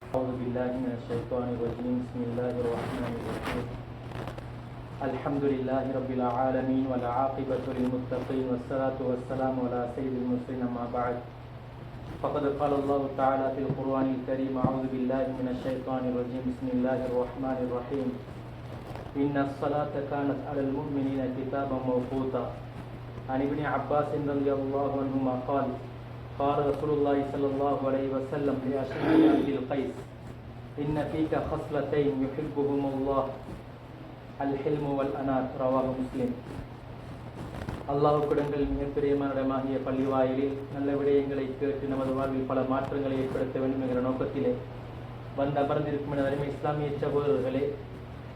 أعوذ بالله من الشيطان الرجيم بسم الله الرحمن الرحيم الحمد لله رب العالمين والعاقبة للمتقين والصلاة والسلام على سيد المرسلين أما بعد فقد قال الله تعالى في القرآن الكريم أعوذ بالله من الشيطان الرجيم بسم الله الرحمن الرحيم إن الصلاة كانت على المؤمنين كتابا موقوتا عن ابن عباس رضي الله عنهما قال رسول الله صلى الله عليه وسلم لأشعث بن عبد القيس إن فيك خصلتين يحبهم الله الحلم والأنات رواه مسلم. அல்லாஹ்வுக்கு மிகப்பெரியமான இடமாகிய பள்ளிவாயிலில் நல்ல விடயங்களை கேட்டு நமது வாழ்வில் பல மாற்றங்களை ஏற்படுத்த வேண்டும் என்கிற நோக்கத்திலே அமர்ந்திருக்கும் என அருமை இஸ்லாமிய சகோதரர்களே,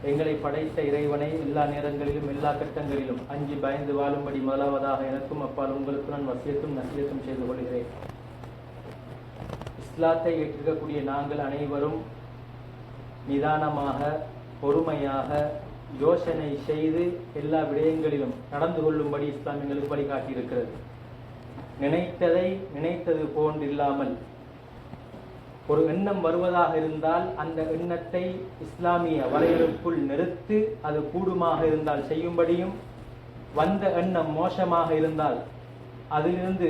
எங்களை படைத்த இறைவனை எல்லா நேரங்களிலும் எல்லா கட்டங்களிலும் அஞ்சி பயந்து வாழும்படி முதலாவதாக எனக்கும் அப்பால் உங்களுக்கு நான் வசியத்தும் நசியத்தும் செய்து கொள்கிறேன். இஸ்லாத்தை ஏற்றிருக்கக்கூடிய நாங்கள் அனைவரும் நிதானமாக பொறுமையாக யோசனை செய்து எல்லா விடயங்களிலும் நடந்து கொள்ளும்படி இஸ்லாம் எங்களுக்கு வழிகாட்டியிருக்கிறது. நினைத்ததை நினைத்தது போன்றில்லாமல் ஒரு எண்ணம் வருவதாக இருந்தால் அந்த எண்ணத்தை இஸ்லாமிய வரையறுக்குள் நிறுத்து அது கூடுமாக இருந்தால் செய்யும்படியும், வந்த எண்ணம் மோசமாக இருந்தால் அதிலிருந்து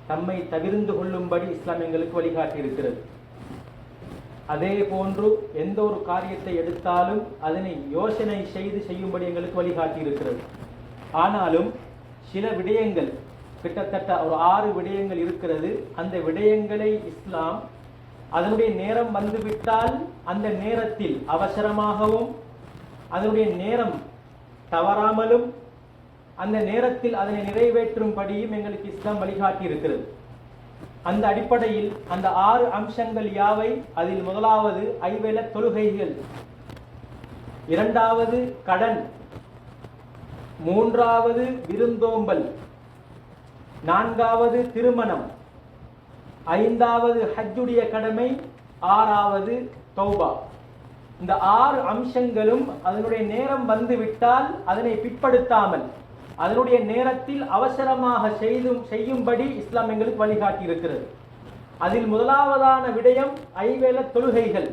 தம்மை தவிர்ந்து கொள்ளும்படி இஸ்லாம் எங்களுக்கு வழிகாட்டியிருக்கிறது. அதே போன்று எந்த ஒரு காரியத்தை எடுத்தாலும் அதனை யோசனை செய்து செய்யும்படி எங்களுக்கு வழிகாட்டியிருக்கிறது. ஆனாலும் சில விடயங்கள், கிட்டத்தட்ட ஒரு 6 விடயங்கள் இருக்கிறது. அந்த விடயங்களை இஸ்லாம் அதனுடைய நேரம் வந்துவிட்டால் அந்த நேரத்தில் அவசரமாகவும் அதனுடைய நேரம் தவறாமலும் அந்த நேரத்தில் அதனை நிறைவேற்றும்படியும் எங்களுக்கு இஸ்லாம் வழிகாட்டி இருக்கிறது. அந்த அடிப்படையில் அந்த 6 அம்சங்கள் யாவை? அதில் முதலாவது ஐவேள தொழுகைகள், இரண்டாவது கடன், மூன்றாவது விருந்தோம்பல், நான்காவது திருமணம், ஐந்தாவது ஹஜ்ஜுடைய கடமை, ஆறாவது தௌபா. இந்த 6 அம்சங்களும் அதனுடைய நேரம் வந்துவிட்டால் அதனை பிற்படுத்தாமல் அதனுடைய நேரத்தில் அவசரமாக செய்யும்படி இஸ்லாம் எங்களுக்கு வழிகாட்டி இருக்கிறது. அதில் முதலாவதான விடயம் ஐவேள தொழுகைகள்.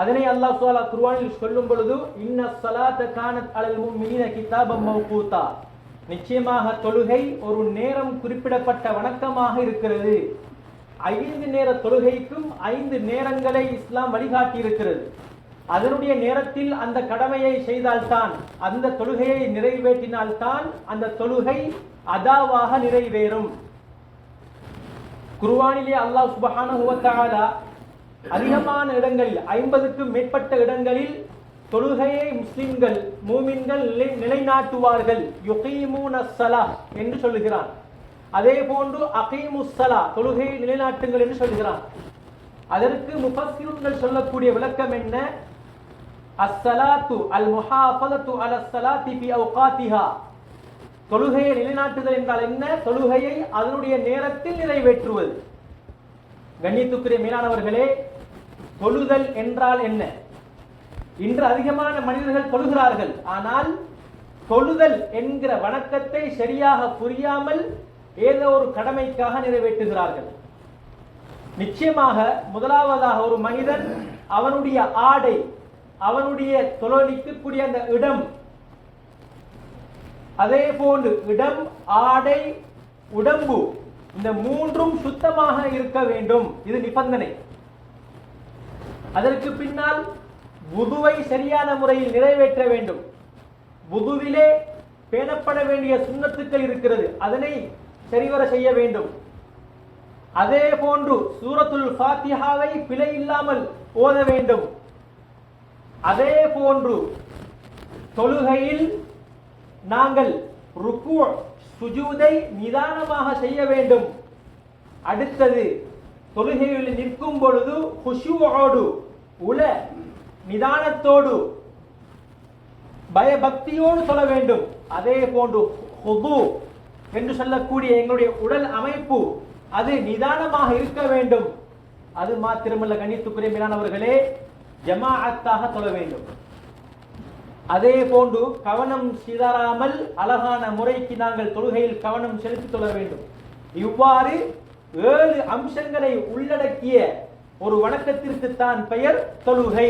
அதனை அல்லாஹ் சுப்ஹானஹு வ தஆலா குர்ஆனில் சொல்லும் பொழுது இன்ன ஸலாத கானத் அலல் முஃமினீன கிதாபம் மவ்கூதா, நிச்சயமாக தொழுகை ஒரு நேரம் குறிப்பிடப்பட்ட வணக்கமாக இருக்கிறது. 5 நேர தொழுகைக்கும் 5 நேரங்களை இஸ்லாம் வழிகாட்டி இருக்கிறது. அதனுடைய நேரத்தில் அந்த கடமையை செய்தால்தான், அந்த தொழுகையை நிறைவேற்றினால்தான் அந்த தொழுகை அதாவாக நிறைவேறும். குர்ஆனிலே அல்லாஹ் சுப்ஹானஹு வ தஆலா அதிகமான இடங்களில் 50க்கும் மேற்பட்ட இடங்களில் தொழுகையை முஸ்லிம்கள் மூமின்கள் நிலைநாட்டுவார்கள், யுகீமூனஸ் ஸலாஹ் என்று சொல்லுகிறான். அதே போன்று அகீமுஸ் ஸலா, தொழுகையை நிலைநாட்டுங்கள் என்று சொல்கிறான். அதற்கு முஃபஸ்ஸிரூன்கள் சொல்லக்கூடிய விளக்கம் என்ன? அஸ்ஸலாத்து அல் முஹாஃபலத்து அலஸ் ஸலாத்தி ஃபி அவ்காத்திஹா, தொழுகையை நிலைநாட்டுதல் என்றால் என்ன? தொழுகையை அதனுடைய நேரத்தில் நிறைவேற்றுவது. கண்ணியத்துக்குரிய மேலானவர்களே, தொழுதல் என்றால் என்ன? இன்று அதிகமான மனிதர்கள் தொழுகிறார்கள், ஆனால் தொழுதல் என்கிற வணக்கத்தை சரியாக புரியாமல் ஏதோ ஒரு கடமைக்காக நிறைவேற்றுகிறார்கள். நிச்சயமாக முதலாவதாக ஒரு மனிதன் அவனுடைய ஆடை, அவனுடைய தொழிலிக்கக்கூடிய அந்த இடம், அதே போன்று இடம், ஆடை, உடம்பு, இந்த 3ம் சுத்தமாக இருக்க வேண்டும். இது நிபந்தனை. அதற்கு பின்னால் வுதுவை சரியான முறையில் நிறைவேற்ற வேண்டும். வுதுவிலே பேணப்பட வேண்டிய சுன்னத்துக்கள் இருக்கிறது, அதனை சரிவர செய்ய வேண்டும். அதே போன்று சூரத்துல் ஃபாத்திஹாவை பிழை இல்லாமல் ஓத வேண்டும். அதே போன்று தொழுகையில் நாங்கள் ருக்கு சுஜூதை நிதானமாக செய்ய வேண்டும். அடுத்தது தொழுகையில் நிற்கும் பொழுது குஷூஓடு, உல நிதானத்தோடு பயபக்தியோடு தொழ வேண்டும். அதே போன்று ஹுது என்று சொல்லக்கூடிய எங்களுடைய உடல் அமைப்பு அது நிதானமாக இருக்க வேண்டும். அது மாத்திரமல்ல கண்ணியத்துக்குரிய மேலானவர்களே, ஜமாஅத்தாக தொழ வேண்டும். அதே போன்று கவனம் சிதறாமல் அழகான முறைக்கு நாங்கள் தொழுகையில் கவனம் செலுத்தி தொழ வேண்டும். இவ்வாறு 7 அம்சங்களை உள்ளடக்கிய ஒரு வணக்கத்திற்கு தான் பெயர் தொழுகை.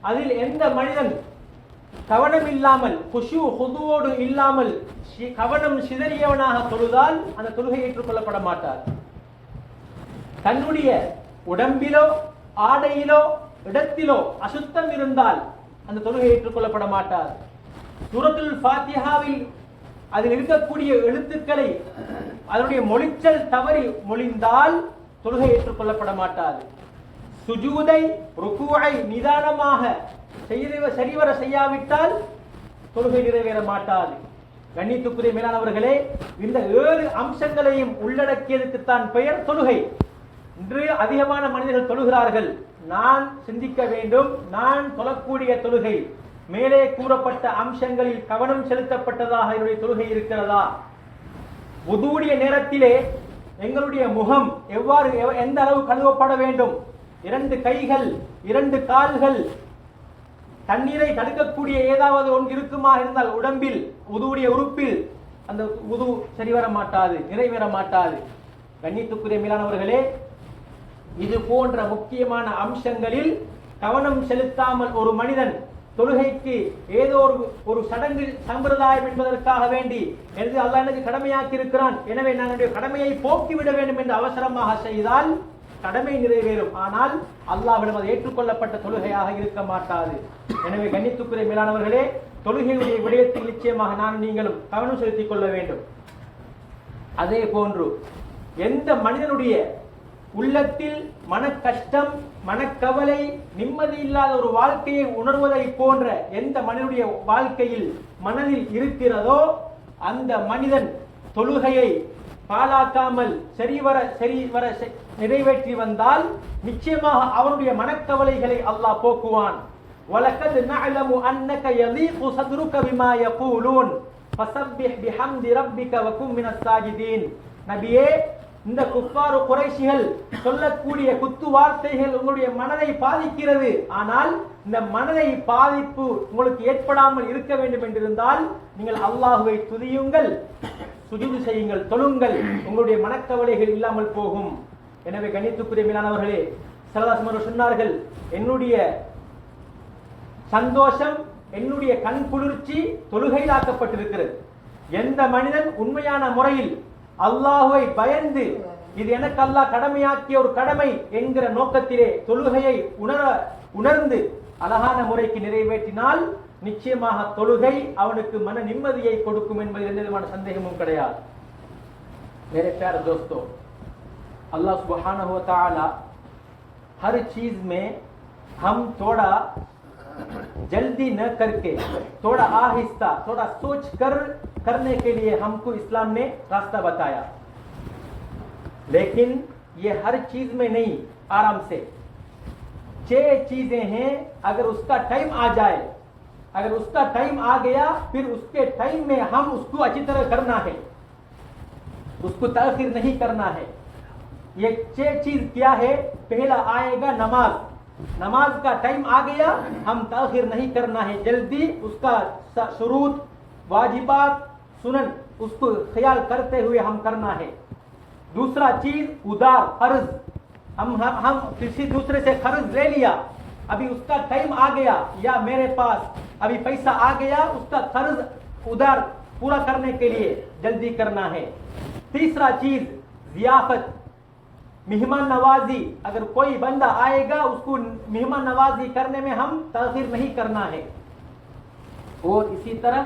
அதில் எந்த மனிதன் கவனம் இல்லாமல் குஷு ஹுதுவோடு இல்லாமல் கவனம் சிதறியவனாக தொழுதால் அந்த தொழுகை ஏற்றுக்கொள்ளப்பட மாட்டார். தன்னுடைய உடம்பிலோ ஆடையிலோ இடத்திலோ அசுத்தம் இருந்தால் அந்த தொழுகை ஏற்றுக்கொள்ளப்பட மாட்டார். சூரத்துல் ஃபாத்திஹாவில் அதில் இருக்கக்கூடிய எழுத்துக்களை அதனுடைய மொழிச்சல் தவறி மொழிந்தால் தொழுகை ஏற்றுக்கொள்ளப்பட மாட்டாது. சுஜூதை ருக்குவை நிதானமாக சரிவர செய்யாவிட்டால் தொழுகை நிறைவேற மாட்டாது. கண்ணியத்துக்குரிய மேலானவர்களே, இந்த 7 அம்சங்களையும் உள்ளடக்கியதுக்குத்தான் பெயர் தொழுகை. இன்று அதிகமான மனிதர்கள் தொழுகிறார்கள். நான் சிந்திக்க வேண்டும், நான் தொழக்கூடிய தொழுகை மேலே கூறப்பட்ட அம்சங்களில் கவனம் செலுத்தப்பட்டதாக என்னுடைய தொழுகை இருக்கிறதா? வுதுவுடைய நேரத்திலே எங்களுடைய முகம் எவ்வாறு எந்த அளவு கழுவப்பட வேண்டும்? 2 கைகள் 2 கால்கள் தண்ணீரை தடுக்கக்கூடிய ஏதாவது ஒன்று இருக்குமா இருந்தால் உடம்பில் வுதுவுடைய உறுப்பில் அந்த வுது சரிவர மாட்டாது, நிறைவேற மாட்டாது. கண்ணியத்துக்குரிய மேலானவர்களே, இது போன்ற முக்கியமான அம்சங்களில் கவனம் செலுத்தாமல் ஒரு மனிதன் தொழுகைக்கு ஏதோ ஒரு சடங்கு சம்பிரதாயம் என்பதற்காக வேண்டி அல்லாஹ் எனக்கு கடமையாக்கி இருக்கிறான், எனவே நான் என்னுடைய கடமையை போக்கிவிட வேண்டும் என்று அவசரமாக செய்தால் கடமை நிறைவேறும், ஆனால் அல்லாஹ்விடம் அது ஏற்றுக்கொள்ளப்பட்ட தொழுகையாக இருக்க மாட்டாது. எனவே கண்ணியத்துக்குரிய மேலானவர்களே, தொழுகையுடைய விடயத்தில் நிச்சயமாக நான் நீங்களும் கவனம் செலுத்திக் கொள்ள வேண்டும். அதே போன்று எந்த மனிதனுடைய உள்ளத்தில் மன கஷ்டம், மனக்கவலை, நிம்மதி இல்லாத ஒரு வாழ்க்கையை உணர்வதை போன்ற எந்த மனிதனுடைய வாழ்க்கையில் மனதில் இருக்கிறதோ அந்த மனிதன் தொழுகையை பாழாக்காமல் சரிவர நிறைவேற்றி வந்தால் நிச்சயமாக அவனுடைய மனக்கவலைகளை அல்லாஹ் போக்குவான். وَلَقَدْ نَعْلَمُ أَنَّكَ يَضِيقُ صَدْرُكَ بِمَا يَقُولُونَ فَسَبِّحْ بِحَمْدِ رَبِّكَ وَكُن مِنَ السَّاجِدِينَ. நபியே, இந்த குஃபார் குறைஷிகள் சொல்லக்கூடிய குத்து வார்த்தைகள் உங்களுடைய மனதை பாதிக்கிறது. ஆனால் இந்த மனதை பாதிப்பு உங்களுக்கு ஏற்படாமல் இருக்க வேண்டும் என்றிருந்தால் நீங்கள் அல்லாஹுவை துதியுங்கள், சுஜூது செய்யுங்கள், தொழுங்கள், உங்களுடைய மனக்கவலைகள் இல்லாமல் போகும். எனவே கண்ணியத்துக்குரிய மேலானவர்களே, ஸல்லல்லாஹு அலைஹி சொன்னார்கள், என்னுடைய சந்தோஷம், என்னுடைய கண் குளிர்ச்சி தொழுகையில் ஆக்கப்பட்டிருக்கிறது. எந்த மனிதன் உண்மையான முறையில் அல்லாஹுவை பயந்து இது எனக்கு அல்லாஹ் கடமையாக்கிய ஒரு கடமை என்கிற நோக்கத்திலே தொழுகையை உணர்ந்து அழகான முறைக்கு நிறைவேற்றினால் நிச்சயமாக தொழுகை அவனுக்கு மன நிம்மதியை கொடுக்கும் என்பதில் எந்த விதமான சந்தேகமும் கிடையாது. मेरे प्यारे दोस्तों, अल्लाह सुब्हानहू व तआला हर चीज में हम थोड़ा जल्दी न करके थोड़ा आहिस्ता, थोड़ा सोच कर करने के लिए हमको इस्लाम ने रास्ता बताया. लेकिन ये हर चीज में नहीं, आराम से 6 चीजें हैं, अगर उसका टाइम आ जाए, अगर उसका टाइम आ गया फिर उसके टाइम में हम उसको अच्छी तरह करना है, उसको ताखिर नहीं करना है. ये 6 चीज क्या है? पहला आएगा नमाज. नमाज का टाइम आ गया, हम ताखिर नहीं करना है, जल्दी उसका शुरूत, वाजिबात, सुनन उसको ख्याल करते हुए हम करना है. दूसरा चीज उधार, कर्ज. हम किसी दूसरे से कर्ज ले लिया, अभी उसका टाइम आ गया या मेरे पास अभी पैसा आ गया, उसका कर्ज उधार पूरा करने के लिए जल्दी करना है. तीसरा चीज जियाफत, मेहमान नवाजी. अगर कोई बंदा आएगा उसको मेहमान नवाजी करने में हम ताखिर नहीं करना है. और इसी तरह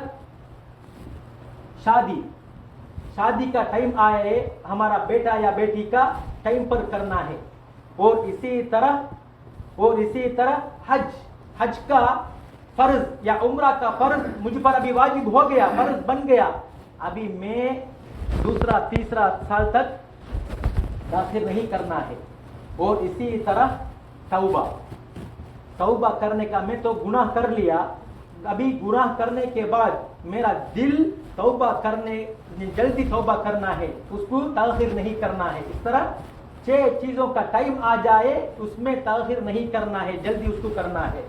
शादी का टाइम आए, हमारा बेटा या बेटी का टाइम पर करना है. और इसी तरह हज का फर्ज या उम्रा का फर्ज मुझ पर अभी वाजिब हो गया, फर्ज बन गया, अभी मैं दूसरा तीसरा साल तक दाखिल नहीं करना है. और इसी तरह तौबा करने का, मैं तो गुनाह कर लिया, अभी गुनाह करने के बाद मेरा दिल तौबा करने, जल्दी तौबा करना है, उसको ताखिर नहीं करना है. इस तरह 6 चीजों का टाइम आ जाए उसमें ताखिर नहीं करना है, जल्दी उसको करना है.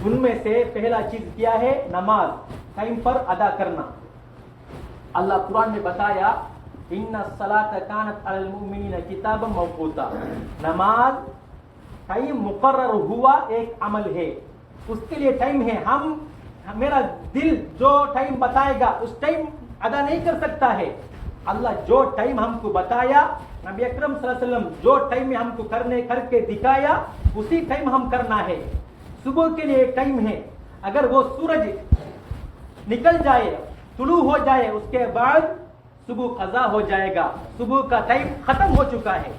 उनमें से पहला चीज क्या है? नमाज टाइम पर अदा करना. अल्लाह कुरान में बताया, इन्ना सलात कानत अलल मुमिनीना किताबन मौकूता. नमाज टाइम मुकर्रर हुआ एक अमल है, उसके लिए टाइम है। हम मेरा दिल जो टाइम बताएगा उस टाइम अदा नहीं कर सकता है। अल्लाह जो टाइम हमको बताया, नबी अकरम सल्लल्लाहु अलैहि वसल्लम जो टाइम में हमको करके दिखाया उसी टाइम हम करना है। सुबह के लिए एक टाइम है, अगर वो सूरज निकल जाए, तुलू हो जाए, उसके बाद सुबह कज़ा हो जाएगा, सुबह का टाइम खत्म हो चुका है।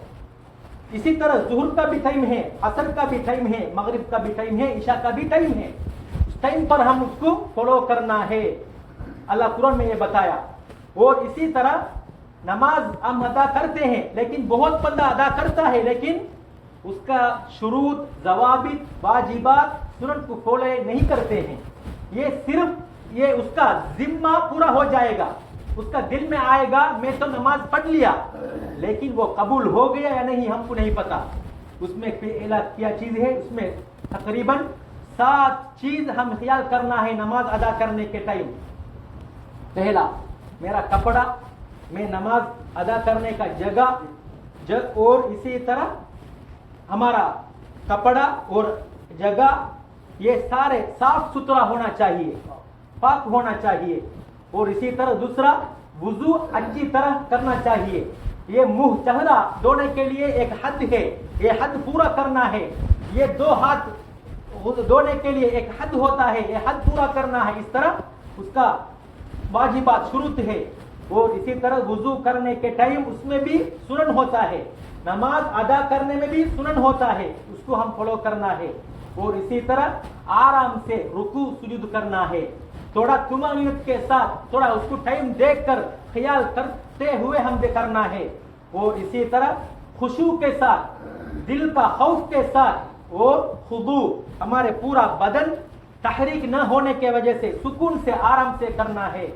इसी तरह जुहर का भी टाइम है, असर का भी टाइम है, मगरिब का भी टाइम है, ईशा का भी टाइम है। उस टाइम पर हम उसको फॉलो करना है, अल्लाह कुरान में ये बताया। और इसी तरह नमाज हम अदा करते हैं, लेकिन बहुत बंदा अदा करता है लेकिन उसका शुरूत, जवाबित, वाजिबात, सुनन को फॉलो नहीं करते हैं। ये सिर्फ ये उसका जिम्मा पूरा हो जाएगा, उसका दिल में आएगा मैं तो नमाज पढ़ लिया, लेकिन वो कबूल हो गया या नहीं हमको नहीं पता। उसमें पहला क्या चीज है, उसमें तकरीबन 7 चीज हम ख्याल करना है नमाज अदा करने के टाइम। पहला मेरा कपड़ा, मैं नमाज अदा करने का जगह, और इसी तरह हमारा कपड़ा और जगह ये सारे साफ सुथरा होना चाहिए, पाक होना चाहिए। और इसी तरह दूसरा वुजू अच्छी तरह करना चाहिए। ये मुंह चेहरा धोने के लिए एक हद है, ये हद पूरा करना है। ये 2 हाथ धोने के लिए एक हद होता है, ये हद पूरा करना है। इस तरह उसका वाजिबात शुरूत है। और इसी तरह वुजू करने के टाइम उसमें भी सुनन होता है, नमाज अदा करने में भी सुनन होता है, उसको हम फॉलो करना है। और इसी तरह आराम से रुकू सुजूद करना है, थोड़ा तुमानियत के साथ, थोड़ा उसको टाइम देखकर ख्याल करते हुए हम करना है। और इसी तरह खुशू के साथ, दिल का खौफ के साथ, और खुदू हमारे पूरा बदन तहरीक न होने के वजह से सुकून से आराम से करना है।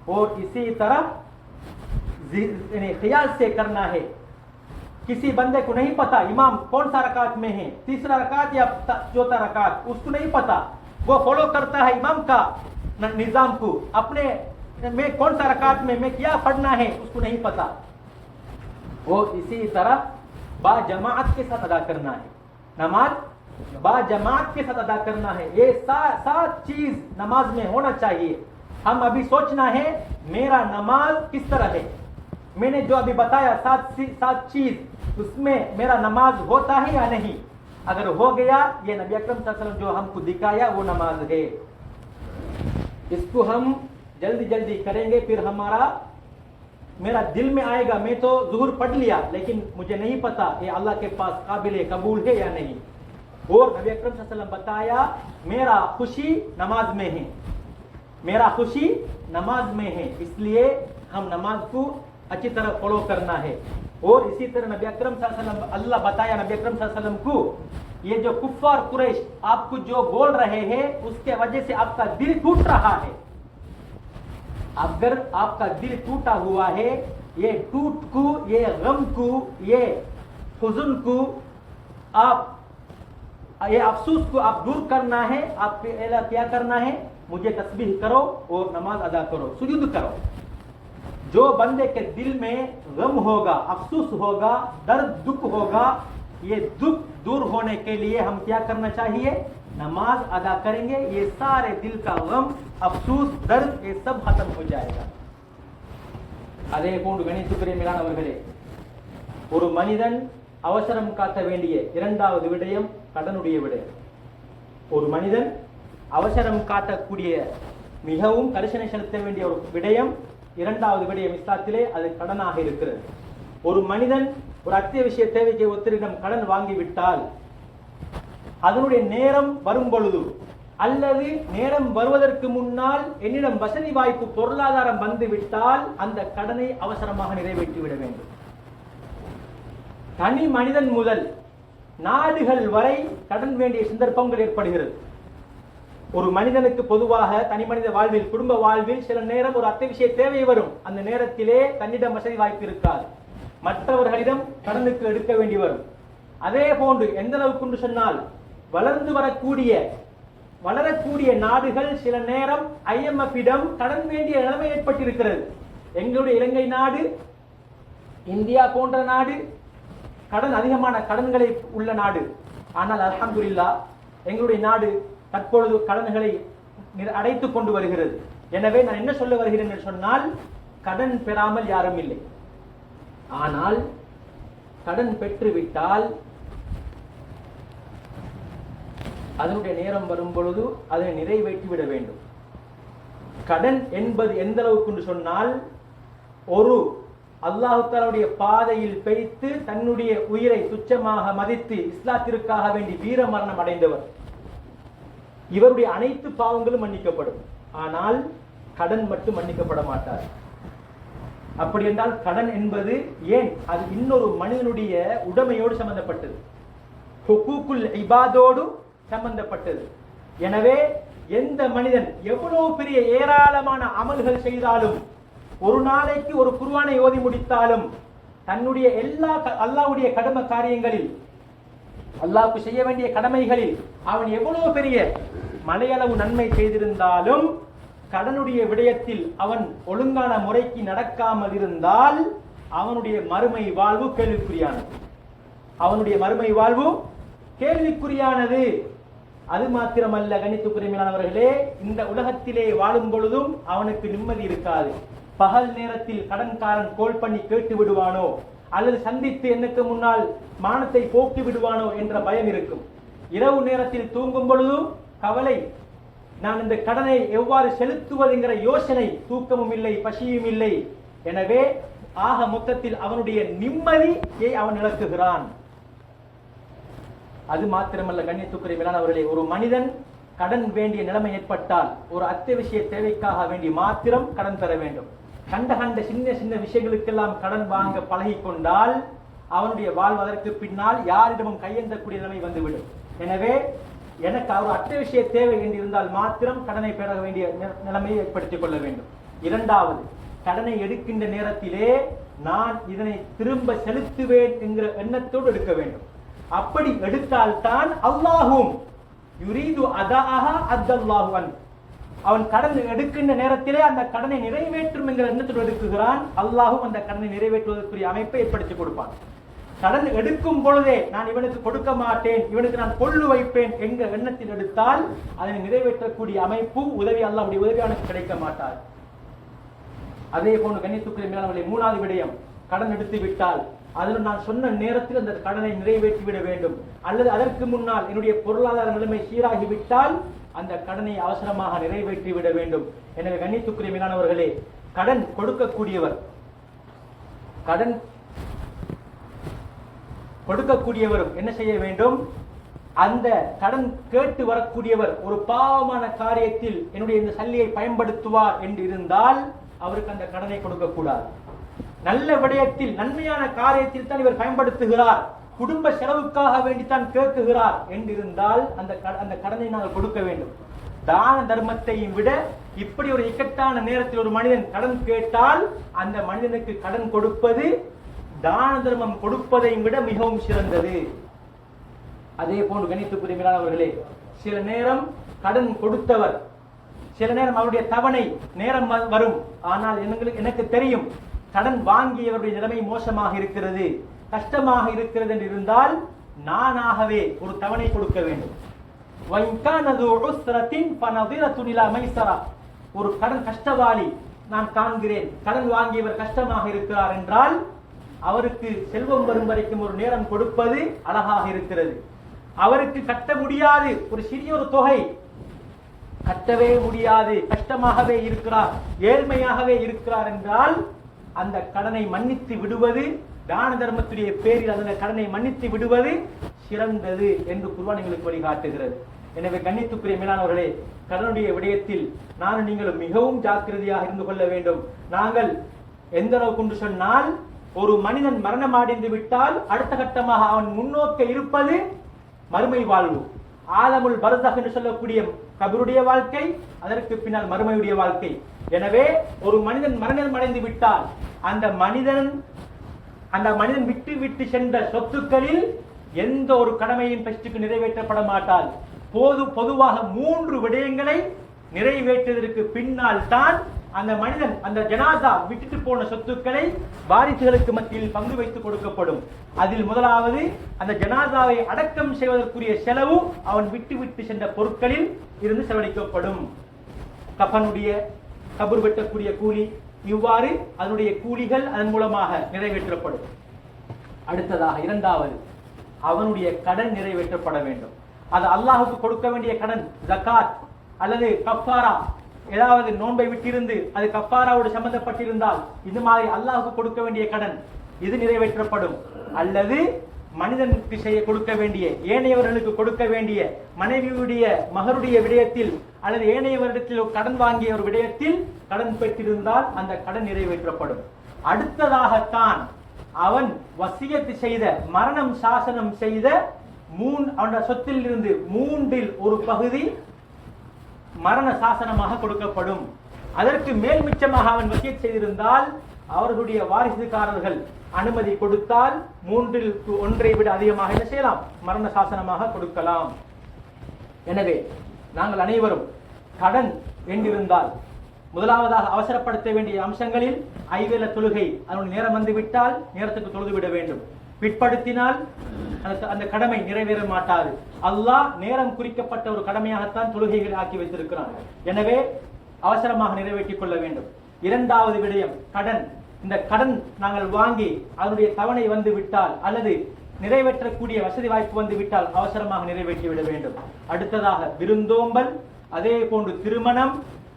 और इसी तरह ख्याल से करना है। किसी बंदे को नहीं पता इमाम कौन सा रकात में है, तीसरा रकात या चौथा रकात, उसको नहीं पता, वो फॉलो करता है इमाम का निजाम को, अपने में कौन सा रकात में मैं क्या पढ़ना है उसको नहीं पता। और इसी तरह बाजमात के साथ अदा करना है, नमाज बाजमात के साथ अदा करना है। ये 7 चीज नमाज में होना चाहिए। हम अभी सोचना है मेरा नमाज किस तरह है, मैंने जो अभी बताया 7 चीज, उसमें मेरा नमाज होता है या नहीं। अगर हो गया, ये नबी अकरम सल्लल्लाहु अलैहि वसल्लम जो हमको दिखाया वो नमाज है। इसको हम जल्दी जल्दी करेंगे, फिर मेरा दिल में आएगा मैं तो ज़ुहर पढ़ लिया लेकिन मुझे नहीं पता ये अल्लाह के पास काबिल कबूल है या नहीं। और नबी अकरम सल्लल्लाहु अलैहि वसल्लम बताया मेरा खुशी नमाज में है, मेरा खुशी नमाज में है, इसलिए हम नमाज को अच्छी तरह फॉलो करना है। और इसी तरह नबी अकरम सल्लल्लाहु अलैहि वसल्लम, अल्लाह बताया नबी अकरम सल्लल्लाहु अलैहि वसल्लम को, ये जो कुफ्फार कुरैश आपको जो बोल रहे हैं उसके वजह से आपका दिल टूट रहा है। अगर आपका दिल टूटा हुआ है, ये टूट को, ये गम को, ये हुज़न को, आप ये अफसोस को आप दूर करना है। आप क्या करना है, मुझे तस्बीह करो और नमाज अदा करो, सुजूद करो। जो बंदे के दिल में गम होगा, अफसोस होगा, दर्द दुख होगा, ये दुख दूर होने के लिए हम क्या करना चाहिए, नमाज अदा करेंगे। ये सारे दिल का गम, अफसोस, दर्द ये सब खत्म हो जाएगा। அதே போன்று கணித்துக்குரிய மேலானவர்களே, ஒரு மனிதன் அவசரம் காட்ட வேண்டிய 2வது விடயம் கடனுடைய விடயம். ஒரு மனிதன் அவசரம் காட்டக்கூடிய மிகவும் கரிசனை செலுத்த வேண்டிய ஒரு விடயம் 2வது விடயம் இஸ்லாத்திலே அது கடனாக இருக்கிறது. ஒரு மனிதன் ஒரு அத்தியாவசிய தேவைக்கு ஒருத்தரிடம் கடன் வாங்கிவிட்டால் அதனுடைய நேரம் வரும் பொழுது அல்லது நேரம் வருவதற்கு முன்னால் என்னிடம் வசதி வாய்ப்பு பொருளாதாரம் வந்துவிட்டால் அந்த கடனை அவசரமாக நிறைவேற்றி விட வேண்டும். தனி மனிதன் முதல் நாடுகள் வரை கடன் வேண்டிய சந்தர்ப்பங்கள் ஏற்படுகிறது. ஒரு மனிதனுக்கு பொதுவாக தனி மனித வாழ்வில், குடும்ப வாழ்வில் சில நேரம் ஒரு அத்தியாவசிய தேவை வரும். அந்த நேரத்திலே தன்னிடம் வசதி வாய்ப்பு இருக்காது, மற்றவர்களிடம் கடனுக்கு எடுக்க வேண்டி வரும். அதே போன்று எந்த அளவுக்கு சொன்னால் வளரக்கூடிய நாடுகள் சில நேரம் IMF இடம் கடன் வேண்டிய நிலைமை ஏற்பட்டிருக்கிறது. எங்களுடைய இலங்கை நாடு, இந்தியா போன்ற நாடு கடன் அதிகமான கடன்களை உள்ள நாடு. ஆனால் அல்ஹம்துலில்லாஹ் எங்களுடைய நாடு தற்பொழுது கடன்களை அடைத்துக் கொண்டு வருகிறது. எனவே நான் என்ன சொல்ல வருகிறேன் என்று சொன்னால், கடன் பெறாமல் யாரும் இல்லை. ஆனால் கடன் பெற்றுவிட்டால் அதனுடைய நேரம் வரும் பொழுது அதை நிறைவேற்றிவிட வேண்டும். கடன் என்பது எந்த அளவுக்கு என்று சொன்னால், ஒரு அல்லாஹ் தஆலாவுடைய பாதையில் வைத்து தன்னுடைய உயிரை துச்சமாக மதித்து இஸ்லாத்திற்காக வேண்டி வீர மரணம் அடைந்தவர், இவருடைய அனைத்து பாவங்களும் மன்னிக்கப்படும். ஆனால் கடன் மட்டும் மன்னிக்கப்பட மாட்டார். அப்படி என்றால் கடன் என்பது ஏன் அது இன்னொரு மனிதனுடைய உடைமையோடு சம்பந்தப்பட்டது, ஹுகூக்குல் இபாதோடு சம்பந்தப்பட்டது. எனவே எந்த மனிதன் எவ்வளவு பெரிய ஏராளமான அமல்கள் செய்தாலும், ஒரு நாளைக்கு ஒரு குர்ஆனை ஓதி முடித்தாலும், தன்னுடைய எல்லா அல்லாஹ்வுடைய கடமை காரியங்களில், அல்லாஹ்வுக்கு செய்ய வேண்டிய கடமைகளில் அவன் எவ்வளவு பெரிய மலையளவு நன்மை செய்திருந்தாலும், கடனுடைய விடயத்தில் அவன் ஒழுங்கான முறைக்கு நடக்காமல் இருந்தால் அவனுடைய மறுமை வாழ்வு கேள்விக்குறியானது. அவனுடைய மறுமை வாழ்வு கேள்விக்குறியானது. அது மாத்திரமல்ல கணித்துக்குரியமையானவர்களே, இந்த உலகத்திலே வாழும் பொழுதும் அவனுக்கு நிம்மதி இருக்காது. பகல் நேரத்தில் கடன்காரன் கோல் பண்ணி கேட்டு விடுவானோ, அல்லது சந்தித்து எனக்கு முன்னால் மானத்தை போக்கி விடுவானோ என்ற பயம் இருக்கும். இரவு நேரத்தில் தூங்கும் பொழுதும் கவலை, நான் இந்த கடனை எவ்வாறு செலுத்துவது என்கிற யோசனை, தூக்கமும் இல்லை, பசியும் இல்லை. எனவே ஆக மொத்தத்தில் அவனுடைய நிம்மதியை அவன் இழக்குகிறான். அது மாத்திரமல்ல கண்ணியத்துக்குரிய மேலானவர்களே, ஒரு மனிதன் கடன் வேண்டிய நிலைமை ஏற்பட்டால் ஒரு அத்தியாவசிய தேவைக்காக வேண்டி மாத்திரம் கடன் பெற வேண்டும். கண்ட சின்ன சின்ன விஷயங்களுக்கெல்லாம் கடன் வாங்க பழகி கொண்டால் அவனுடைய வாழ்வதற்கு பின்னால் யாரிடமும் கையெழுந்தக்கூடிய நிலைமை வந்துவிடும். எனவே எனக்கு ஒரு அத்தியாவசிய தேவை என்றிருந்தால் மாத்திரம் கடனை பெற வேண்டிய நிலைமையை ஏற்படுத்திக் கொள்ள வேண்டும். இரண்டாவது, கடனை எடுக்கின்ற நேரத்திலே நான் இதனை திரும்ப செலுத்துவேன் என்கிற எண்ணத்தோடு எடுக்க வேண்டும். அப்படி எடுத்தால்தான் அல்லாஹும் யுரீது அதாஹ அத்தல்லாஹு அன், அவன் கடன் எடுக்கின்ற நேரத்திலே அந்த கடனை நிறைவேற்றும் என்கிற எண்ணத்தோடு எடுக்குகிறான். அல்லாஹும் அந்த கடனை நிறைவேற்றுவதற்குரிய அமைப்பை ஏற்படுத்தி கொடுப்பான். கடன் எடுக்கும் பொழுதே நான் இவனுக்கு கொடுக்க மாட்டேன், இவனுக்கு நான் கொள்ளு வைப்பேன் என்கிற எண்ணத்தில் எடுத்தால் அதனை நிறைவேற்றக்கூடிய அமைப்பு உதவி அல்லாஹ்வுடைய உதவி அவனுக்கு கிடைக்க மாட்டார். அதே போன்று கண்ணியத்துக்குரிய மேலானவர்களே, மூணாவது விடயம், கடன் எடுத்து விட்டால் அதில் நான் சொன்ன நேரத்தில் அந்த கடனை நிறைவேற்றி விட வேண்டும். அல்லது அதற்கு முன்னால் என்னுடைய பொருளாதார நிலைமை சீராகிவிட்டால் அந்த கடனை அவசரமாக நிறைவேற்றி விட வேண்டும். எனவே கண்ணியத்துக்குரிய மேலானவர்களே, கடன் கொடுக்கக்கூடியவர், கடன் கொடுக்கக்கூடியவரும் என்ன செய்ய வேண்டும்? அந்த கடன் கேட்டு வரக்கூடியவர் ஒரு பாவமான காரியத்தில் என்னுடைய இந்த சல்லியை பயன்படுத்துவார் என்று இருந்தால் அவருக்கு அந்த கடனை கொடுக்க கூடாது. நல்ல விடயத்தில் நன்மையான காரியத்தில் தான் இவர் பயன்படுத்துகிறார், குடும்ப செலவுக்காக வேண்டித்தான் கேட்குகிறார் என்றிருந்தால் அந்த கடனை நாங்கள் கொடுக்க வேண்டும். தான தர்மத்தையும் விட இப்படி ஒரு இக்கட்டான நேரத்தில் ஒரு மனிதன் கடன் கேட்டால் அந்த மனிதனுக்கு கடன் கொடுப்பது தான தர்மம் கொடுப்பதையும் விட மிகவும் சிறந்தது. அதே போன்று கணித்துக்குரிய மேலானவர்களே, சில நேரம் கடன் கொடுத்தவர், சில நேரம் அவருடைய தவணை நேரம் வரும், ஆனால் எனக்கு தெரியும் கடன் வாங்கியவருடைய நிலைமை மோசமாக இருக்கிறது, கஷ்டமாக இருக்கிறது என்று இருந்தால் நானாகவே ஒரு தவணை கொடுக்க வேண்டும். ஒரு கடன் கஷ்டவாளி நான் காண்கிறேன், கடன் வாங்கியவர் கஷ்டமாக இருக்கிறார் என்றால் அவருக்கு செல்வம் வரும் வரைக்கும் ஒரு நேரம் கொடுப்பது அழகாக இருக்கிறது. அவருக்கு கட்ட முடியாது, ஒரு சிறிய ஒரு தொகை கட்டவே முடியாது, கஷ்டமாகவே இருக்கிறார், ஏழ்மையாகவே இருக்கிறார் என்றால் அந்த கடனை மன்னித்து விடுவது, தான தர்மத்துடைய பேரில் அந்த கடனை மன்னித்து விடுவது சிறந்தது என்று குர்ஆன் எங்களுக்கு வழிகாட்டுகிறது. எனவே கண்ணியத்துக்குரிய மேலானவர்களே, கடனுடைய விடயத்தில் நானும் நீங்களும் மிகவும் ஜாக்கிரதையாக இருந்து கொள்ள வேண்டும். நாங்கள் எந்த அளவுக்கு என்று சொன்னால், ஒரு மனிதன் மரணம் அடைந்து விட்டால் அடுத்த கட்டமாக அவன் முன்னோக்க இருப்பது மறுமை வாழ்வு, ஆலமுல் பர்ஸக் என்று சொல்லக்கூடிய கபருடைய வாழ்க்கை, அதற்கு பின்னால் மறுமையுடைய வாழ்க்கை. எனவே ஒரு மனிதன் மரணம் அடைந்து விட்டால் அந்த மனிதன் விட்டு சென்ற சொத்துக்களில் எந்த ஒரு கடமையும் பெற்றுக்கு நிறைவேற்றப்பட மாட்டால் பொதுவாக 3 விடயங்களை நிறைவேற்றுவதற்கு பின்னால் தான் அந்த மனிதன் அந்த ஜனாசா விட்டுட்டு போன சொத்துக்களை வாரிசுகளுக்கு மத்தியில் பங்கு வைத்து கொடுக்கப்படும். அதில் முதலாவது அந்த ஜனாசாவை அடக்கம் செய்வதற்குரிய செலவு அவன் விட்டு சென்ற பொருட்களில் இருந்து செலவழிக்கப்படும். கஃனுடைய கபர் வெட்டக்கூடிய கூலி, இவ்வாறு அதனுடைய கூலிகள் அதன் மூலமாக நிறைவேற்றப்படும். அடுத்ததாக இரண்டாவது, அவனுடைய கடன் நிறைவேற்றப்பட வேண்டும். அது அல்லாஹுக்கு கொடுக்க வேண்டிய கடன், ஜகாத் அல்லது கஃபாரா, ஏதாவது நோன்பை விட்டிருந்து அது கஃபாராவோடு சம்பந்தப்பட்டிருந்தால் இந்த மாதிரி அல்லாஹுக்கு கொடுக்க வேண்டிய கடன் இது நிறைவேற்றப்படும். அல்லது மனிதனுக்கு செய்ய கொடுக்க வேண்டிய, ஏனையவர்களுக்கு கொடுக்க வேண்டிய, மனைவியுடைய மகருடைய விடயத்தில் அல்லது ஏனையவரிடத்தில் கடன் வாங்கிய ஒரு விடயத்தில் கடன் பெற்றிருந்தால் அந்த கடன் நிறைவேற்றப்படும். அடுத்ததாகத்தான் அவன் வசியத்து செய்த, மரணம் சாசனம் செய்த அவனுடைய சொத்தில் இருந்து மூன்றில் ஒரு பகுதி மரண சாசனமாக கொடுக்கப்படும். அதற்கு மேல் மிச்சமாக அவன் வசியத் செய்திருந்தால் அவர்களுடைய வாரிசுக்காரர்கள் அனுமதி கொடுத்தால் மூன்றில் ஒன்றை விட அதிகமாக என்ன செய்யலாம், மரண சாசனமாக கொடுக்கலாம். எனவே நாங்கள் அனைவரும் கடன் என்றிருந்தால் முதலாவதாக அவசரப்படுத்த வேண்டிய அம்சங்களில் ஐவேள தொழுகை, அதனுடைய நேரம் வந்துவிட்டால் நேரத்துக்கு தொழுது விட வேண்டும். பிற்படுத்தினால் அந்த கடமை நிறைவேற மாட்டாது. அல்லாஹ் நேரம் குறிக்கப்பட்ட ஒரு கடமையாகத்தான் தொழுகைகளை ஆக்கி வைத்திருக்கிறான். எனவே அவசரமாக நிறைவேற்றிக் கொள்ள வேண்டும். இரண்டாவது விடயம் கடன். இந்த கடன் நாங்கள் வாங்கி அதனுடைய தவணை வந்து விட்டால் அல்லது நிறைவேற்றக்கூடிய வசதி வாய்ப்பு வந்து விட்டால் அவசரமாக நிறைவேற்றி விட வேண்டும். அடுத்ததாக விருந்தோம்பல், அதே போன்று திருமணம்,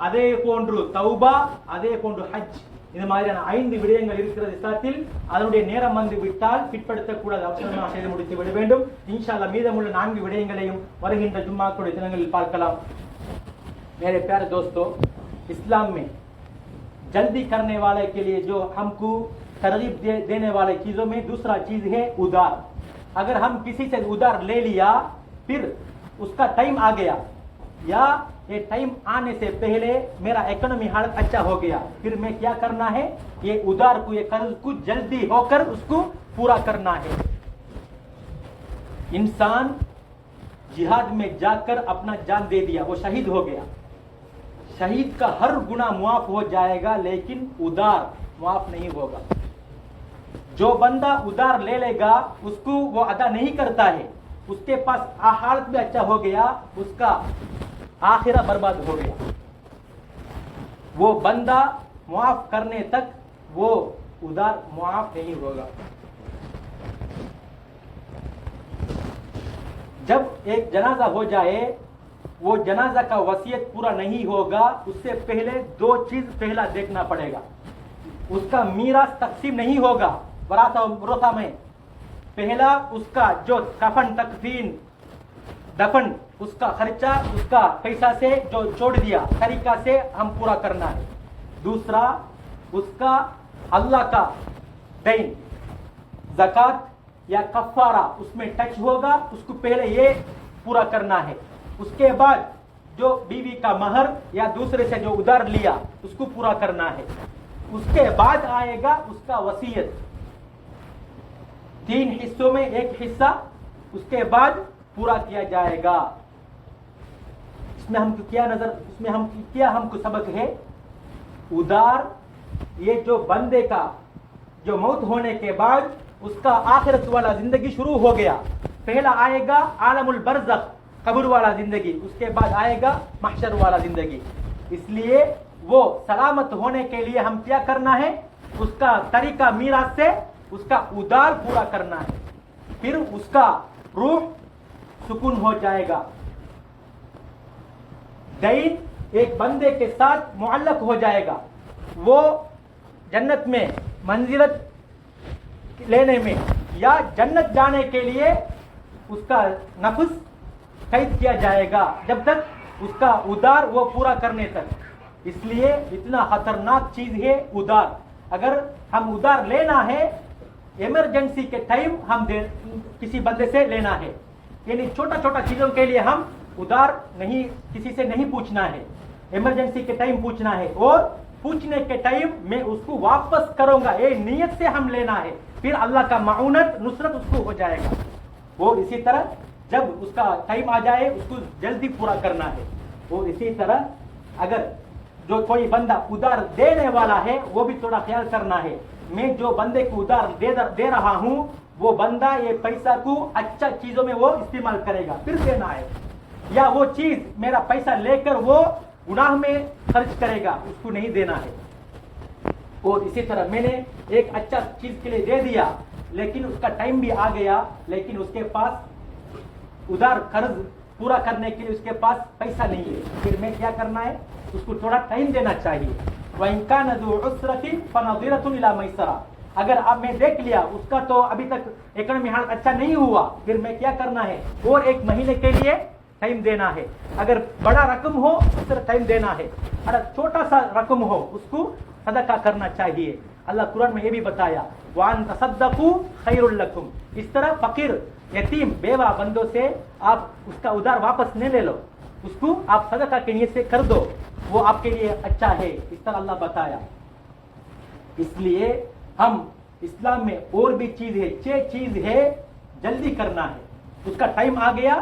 அதே போன்று தௌபா, அதே போன்று ஹஜ், இது மாதிரியான 5 விடயங்கள் இருக்கிறது இஸ்லாத்தில். அதனுடைய நேரம் வந்து விட்டால் பிற்படுத்தக்கூடாது, அவசரமாக செய்து முடித்து விட வேண்டும். இன்ஷா அல்லாஹ் மீதமுள்ள 4 விடயங்களையும் வருகின்ற ஜும்மாக்குடைய தினங்களில் பார்க்கலாம். मेरे प्यारे दोस्तों, इस्लाम में जल्दी करने वाले के लिए जो हमको तरगीब देने वाले चीजों में दूसरा चीज है उधार. अगर हम किसी से उधार ले लिया, फिर उसका टाइम आ गया या ये टाइम आने से पहले मेरा इकोनॉमी हालत अच्छा हो गया, फिर मैं क्या करना है, ये उधार को, ये कर्ज को जल्दी होकर उसको पूरा करना है. इंसान जिहाद में जाकर अपना जान दे दिया, वो शहीद हो गया. शहीद का हर गुनाह मुआफ हो जाएगा, लेकिन उधार मुआफ नहीं होगा. जो बंदा उधार ले लेगा उसको वो अदा नहीं करता है, उसके पास हालत भी अच्छा हो गया, उसका आखिरा बर्बाद हो गया. वो बंदा मुआफ करने तक वो उधार मुआफ नहीं होगा. जब एक जनाजा हो जाए, वो जनाजा का वसीयत पूरा नहीं होगा, उससे पहले 2 चीज पहला देखना पड़ेगा. उसका मीरास तकसीम नहीं होगा वरासा में. पहला उसका जो कफन, तकफीन, दफन, उसका खर्चा, उसका पैसा से जो छोड़ दिया तरीका से हम पूरा करना है. दूसरा उसका अल्लाह का दैन, ज़कात या कफ़ारा उसमें टच होगा, उसको पहले ये पूरा करना है. उसके बाद जो बीवी का महर या दूसरे से जो उधार लिया उसको पूरा करना है. उसके बाद आएगा उसका वसीयत. 3 हिस्सों में 1 हिस्सा उसके बाद पूरा किया जाएगा. इसमें हमको हमको सबक है, उधार ये जो बंदे का जो मौत होने के बाद उसका आखिरत वाला जिंदगी शुरू हो गया. पहला आएगा आलमुल बरज़ख, कब्र वाला जिंदगी, उसके बाद आएगा महशर वाला जिंदगी. इसलिए वो सलामत होने के लिए हम क्या करना है, उसका तरीका मीरास से उसका उधार पूरा करना है. फिर उसका रूह सुकून हो जाएगा. दैन एक बंदे के साथ मुअल्लक हो जाएगा. वो जन्नत में मंजिलत लेने में या जन्नत जाने के लिए उसका नफ्स कैद किया जाएगा, जब तक उसका उधार वो पूरा करने तक. इसलिए इतना खतरनाक चीज है उधार. अगर हम उधार लेना है, इमरजेंसी के टाइम हम किसी बंदे से लेना है. यानी छोटा छोटा चीजों के लिए हम उधार नहीं, किसी से नहीं पूछना है, इमरजेंसी के टाइम पूछना है. और पूछने के टाइम मैं उसको वापस करूंगा, ये नियत से हम लेना है. फिर अल्लाह का माउनत, नुसरत उसको हो जाएगा. और इसी तरह जब उसका टाइम आ जाए उसको जल्दी पूरा करना है. और इसी तरह अगर जो कोई बंदा उधार देने वाला है वो भी थोड़ा ख्याल करना है। मैं जो बंदे को उधार दे रहा हूँ वो बंदा ये पैसा को अच्छा चीजों में वो इस्तेमाल करेगा, फिर देना है, या वो चीज मेरा पैसा लेकर वो गुनाह में खर्च करेगा, उसको नहीं देना है। और इसी तरह मैंने एक अच्छा चीज के लिए दे दिया लेकिन उसका टाइम भी आ गया, लेकिन उसके पास उधार कर्ज पूरा करने के लिए उसके पास पैसा नहीं है, फिर मैं क्या करना है, उसको थोड़ा टाइम देना चाहिए। वइन कान ज़ू उस्रतिन फनज़िरतुन इला मैसरा, अगर अब मैं देख लिया उसका तो अभी तक इकोनॉमी हालत अच्छा नहीं हुआ, फिर मैं क्या करना है, और 1 महीने के लिए टाइम देना है। अगर बड़ा रकम हो उस तरह टाइम देना है, अगर छोटा सा रकम हो उसको सदका करना चाहिए। अल्लाह कुरान में ये भी बताया, वान तसद्दकू खैरुल लकुम, इस तरह फकीर यतीम बेवा बंदों से आप उसका उधार वापस नहीं ले लो, उसको आप सदका के नियत से कर दो, वो आपके लिए अच्छा है, इस तरह अल्लाह बताया। इसलिए हम इस्लाम में और भी चीज है, 6 चीज है जल्दी करना है, उसका टाइम आ गया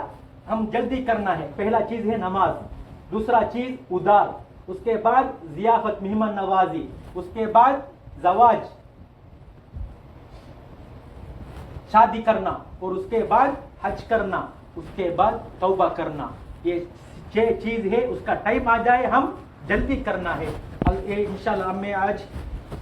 हम जल्दी करना है। पहला चीज है नमाज, दूसरा चीज उधार, उसके बाद जियाफत मेहमान नवाजी, उसके बाद जवाज शादी करना, और उसके बाद हज करना, उसके बाद तौबा करना। ये 6 चीज है, उसका टाइम आ जाए हम जल्दी करना है। ये इंशाल्लाह मैं आज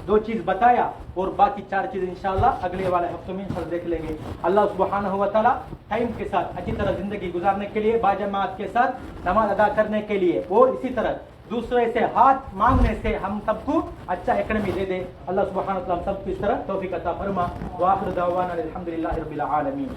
2 चीज बताया और बाकी 4 चीज इंशाल्लाह अगले वाले हफ्तों में इंशाल्लाह देख लेंगे। अल्लाह सुब्हानहु व तआला टाइम के साथ अच्छी तरह जिंदगी गुजारने के लिए, बाजमात के साथ नमाज अदा करने के लिए, और इसी तरह दूसरे से हाथ मांगने से हम सबको अच्छा इकनॉमी दे दे। अल्लाह सुब्हानहु व तआला हम सबको इस तरह तौफीक अता फरमा। व आखिर दावाना अल्हम्दुलिल्लाहि रब्बिल आलमीन।